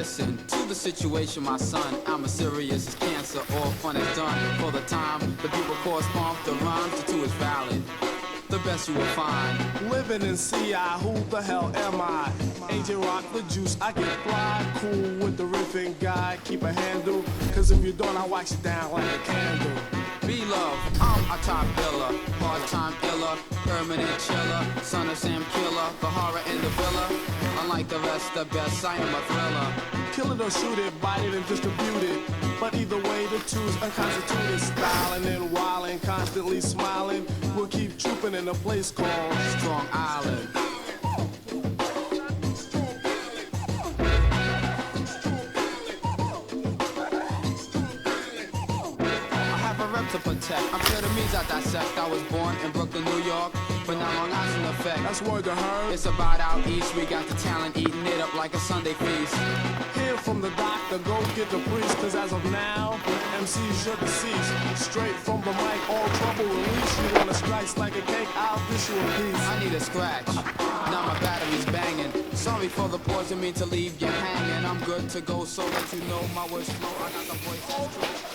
listen to the situation, my son. I'm as serious as cancer, all fun is done. For the time, the people correspond, the rhymes, the two is valid. The best you will find. Living in CI, who the hell am I? Agent Rock the Juice, I get fly. Cool with the riffing guy, keep a handle. Cause if you don't, I'll wax you down like a candle. Be love, I'm a top biller, part-time iller, permanent chiller, son of Sam Killer, the horror in the villa. Unlike the rest, the best, I am a thriller. Kill it or shoot it, bite it and distribute it. But either way, the two's unconstituted. Styling and wilding, constantly smiling. We'll keep trooping in a place called Strong Island. To protect, I'm sure the means I dissect. I was born in Brooklyn, New York, but now Long Island effect. That's word to her. It's about out east, we got the talent eating it up like a Sunday feast. Hear from the doctor, go get the priest, cause as of now, MCs should decease. Straight from the mic, all trouble release. You wanna strike like a cake, I'll dish you a piece. I need a scratch, now my battery's banging. Sorry for the pause, I mean to leave you hanging. I'm good to go, so let you know my words flow. I got the voice that's true.